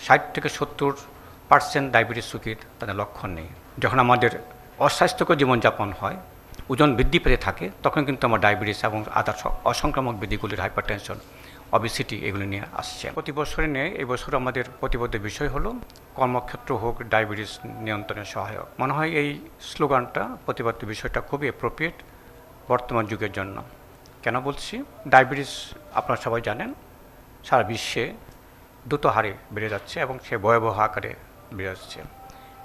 60-70% diabetes রোগীর তাদের লক্ষণ নেই। যখন আমাদের অস্বাস্থ্যকর জীবনযাপন হয়, ওজন বৃদ্ধি পেতে থাকে, তখন কিন্তু আমার ডায়াবেটিস এবং আদার অসংক্রামক ব্যাধিগুলির হাইপারটেনশন, অবেসিটি এগুলি নিয়ে আসছে। প্রতি বছরে নিয়ে এই বছর আমাদের প্রতিবদ্ধ বিষয় হলো কর্মক্ষেত্র হোক ডায়াবেটিস নিয়ন্ত্রণে সহায়ক। মনে হয় এই স্লোগানটা, প্রতিবদ্ধ বিষয়টা খুবই অ্যাপ্রোপ্রিয়েট বর্তমান যুগের জন্য। কেন বলছি? ডায়াবেটিস আপনারা সবাই জানেন সারা বিশ্বে দ্রুত হারে বেড়ে যাচ্ছে এবং সে ভয়াবহ আকারে বেড়ে যাচ্ছে।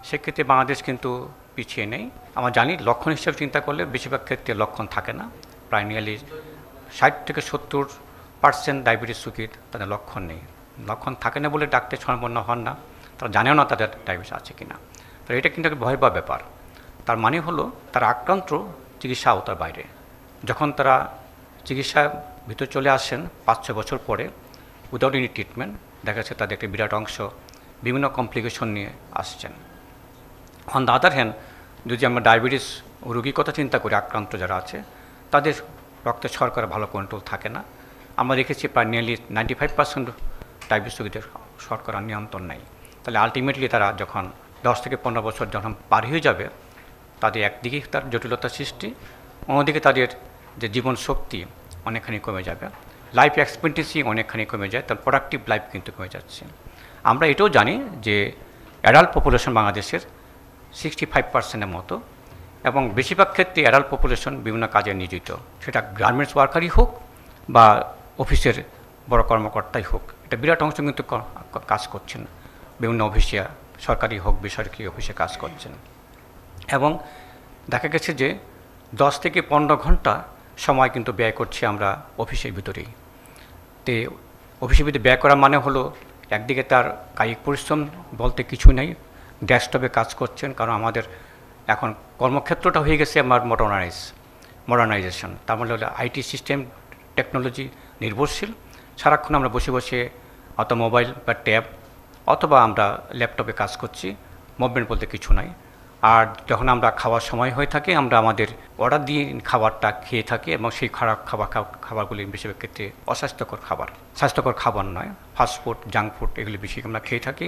সেক্ষেত্রে বাংলাদেশ কিন্তু পিছিয়ে নেই। আমরা জানি লক্ষণ হিসেবে চিন্তা করলে বেশিরভাগ ক্ষেত্রে লক্ষণ থাকে না। প্রায় নিয়ারলি 60-70% ডায়াবেটিস রোগীর তাদের লক্ষণ নেই। লক্ষণ থাকে না বলে ডাক্তার শরণাপন্ন হন না, তারা জানেও না তাদের ডায়াবেটিস আছে কিনা। তো এটা কিন্তু একটা ভয়াবহ ব্যাপার। তার মানে হলো তারা আক্রান্ত চিকিৎসা আওতার বাইরে। যখন তারা চিকিৎসার ভিতরে চলে আসেন 5-6 বছর পরে, উইদাউট এনি ট্রিটমেন্ট, দেখা যাচ্ছে তাদের একটা বিরাট অংশ বিভিন্ন কমপ্লিকেশন নিয়ে আসছেন। অন দ্য আদার হ্যান্ড, যদি আমরা ডায়াবেটিস রোগীর কথা চিন্তা করি, আক্রান্ত যারা আছে তাদের রক্তের শর্করা ভালো কন্ট্রোল থাকে না। আমরা দেখেছি প্রায় নিয়ারলি 95% ডায়াবেটিস রোগীদের শর্করা নিয়ন্ত্রণ নেই। তাহলে আলটিমেটলি তারা যখন 10-15 বছর যখন পার হয়ে যাবে, তাদের একদিকে তার জটিলতা সৃষ্টি, অন্যদিকে তাদের যে জীবন শক্তি অনেকখানি কমে যাবে, লাইফ এক্সপেক্টেন্সি অনেকখানি কমে যায়, তার প্রোডাক্টিভ লাইফ কিন্তু কমে যাচ্ছে। আমরা এটাও জানি যে অ্যাডাল্ট পপুলেশন বাংলাদেশের 65%-এর মতো, এবং বেশিরভাগ ক্ষেত্রে অ্যাডাল্ট পপুলেশন বিভিন্ন কাজে নিয়োজিত, সেটা গার্মেন্টস ওয়ার্কারই হোক বা অফিসের বড় কর্মকর্তাই হোক। এটা বিরাট অংশ কিন্তু কাজ করছেন, বিভিন্ন অফিসে, সরকারি হোক বেসরকারি অফিসে কাজ করছেন। এবং দেখা গেছে যে 10-15 ঘন্টা সময় কিন্তু ব্যয় করছি আমরা অফিসের ভিতরেই। তো অফিসের ভিতরে ব্যয় করা মানে হলো একদিকে তার কায়িক পরিশ্রম বলতে কিছু নেই, ডেস্কটপে কাজ করছেন, কারণ আমাদের এখন কর্মক্ষেত্রটা হয়ে গেছে আমার মডার্নাইজেশন। তার মানে হলো আইটি সিস্টেম টেকনোলজি নির্ভরশীল। সারাক্ষণ আমরা বসে বসে অত মোবাইল বা ট্যাব অথবা আমরা ল্যাপটপে কাজ করছি, মুভমেন্ট বলতে কিছু নাই। আর যখন আমরা খাওয়ার সময় হয়ে থাকে, আমরা আমাদের অর্ডার দিয়ে খাবারটা খেয়ে থাকি, এবং সেই খাবারগুলি বেশিরভাগ ক্ষেত্রে অস্বাস্থ্যকর খাবার, স্বাস্থ্যকর খাবার নয়, ফাস্টফুড, জাঙ্ক ফুড এগুলি বেশি আমরা খেয়ে থাকি।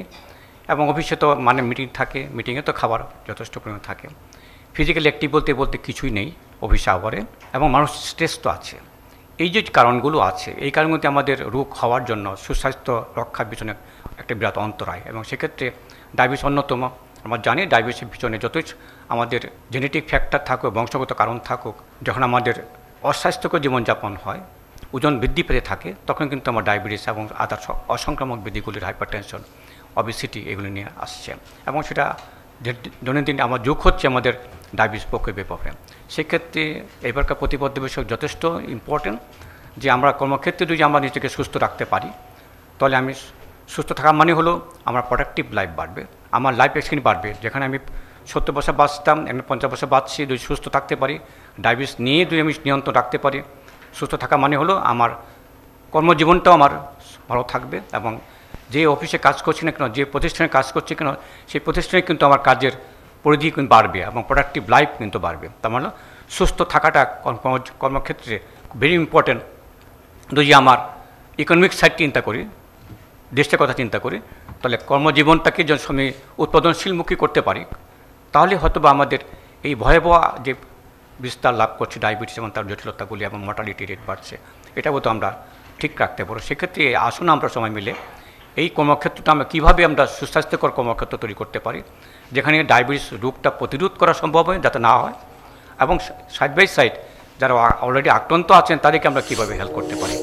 এবং অফিসে তো মানে মিটিং থাকে, মিটিংয়ে তো খাবার যথেষ্ট পরিমাণে থাকে। ফিজিক্যাল অ্যাক্টিভ বলতে কিছুই নেই অফিস আওয়ারে, এবং মানুষ স্ট্রেস তো আছে। এই যে কারণগুলো আছে, এই কারণগুলোতে আমাদের রোগ হওয়ার জন্য সুস্বাস্থ্য রক্ষার পিছনে একটা বিরাট অন্তরায়, এবং সেক্ষেত্রে ডায়াবেটিস অন্যতম। আমরা জানি ডায়াবেটিসের পিছনে যতই আমাদের জেনেটিক ফ্যাক্টর থাকুক, বংশগত কারণ থাকুক, যখন আমাদের অস্বাস্থ্যকর জীবনযাপন হয়, ওজন বৃদ্ধি পেতে থাকে, তখন কিন্তু আমার ডায়াবেটিস এবং আদার অসংক্রামক ব্যাধিগুলির হাইপারটেনশন, অবেসিটি এগুলি নিয়ে আসছে, এবং সেটা দৈনন্দিন আমার যোগ হচ্ছে আমাদের ডায়াবেটিস প্রকোপের ব্যাপারে। সেক্ষেত্রে এবারকার প্রতিবদ্ধ বিষয় যথেষ্ট ইম্পর্টেন্ট যে আমরা কর্মক্ষেত্রে যদি আমরা নিজেকে সুস্থ রাখতে পারি, তাহলে আমি সুস্থ থাকার মানে হলো আমার প্রোডাক্টিভ লাইফ বাড়বে, আমার লাইফ এক্সপেরিয়েন্স বাড়বে। যেখানে আমি 70 বছর বাঁচতাম, আমি 50 বছর বাঁচছি, যদি সুস্থ থাকতে পারি, ডায়াবেটিস নিয়ে যদি আমি নিয়ন্ত্রণ রাখতে পারি, সুস্থ থাকা মানে হলো আমার কর্মজীবনটাও আমার ভালো থাকবে, এবং যে অফিসে কাজ করছি না কেন, যে প্রতিষ্ঠানে কাজ করছি কেন, সেই প্রতিষ্ঠানে কিন্তু আমার কাজের পরিধি কিন্তু বাড়বে এবং প্রোডাক্টিভ লাইফ কিন্তু বাড়বে। তার মানে সুস্থ থাকাটা কর্মক্ষেত্রে ভেরি ইম্পর্টেন্ট। যদি আমার ইকোনমিক সাইড চিন্তা করি, দেশটার কথা চিন্তা করি, তাহলে কর্মজীবনটাকে যদি আমি উৎপাদনশীলমুখী করতে পারি, তাহলে হয়তো বা আমাদের এই ভয়াবহ যে বিস্তার লাভ করছে ডায়াবেটিস এবং তার জটিলতাগুলি এবং মর্টালিটি রেট বাড়ছে, এটা বোধ আমরা ঠিক রাখতে পারবো। সেক্ষেত্রে আসুন আমরা সবাই মিলে এই কর্মক্ষেত্রটা আমরা কীভাবে আমরা সুস্বাস্থ্যকর কর্মক্ষেত্র তৈরি করতে পারি, যেখানে ডায়াবেটিস রোগটা প্রতিরোধ করা সম্ভব হয়, যাতে না হয়, এবং সাইড বাই সাইড যারা অলরেডি আক্রান্ত আছেন তাদেরকে আমরা কীভাবে হেল্প করতে পারি।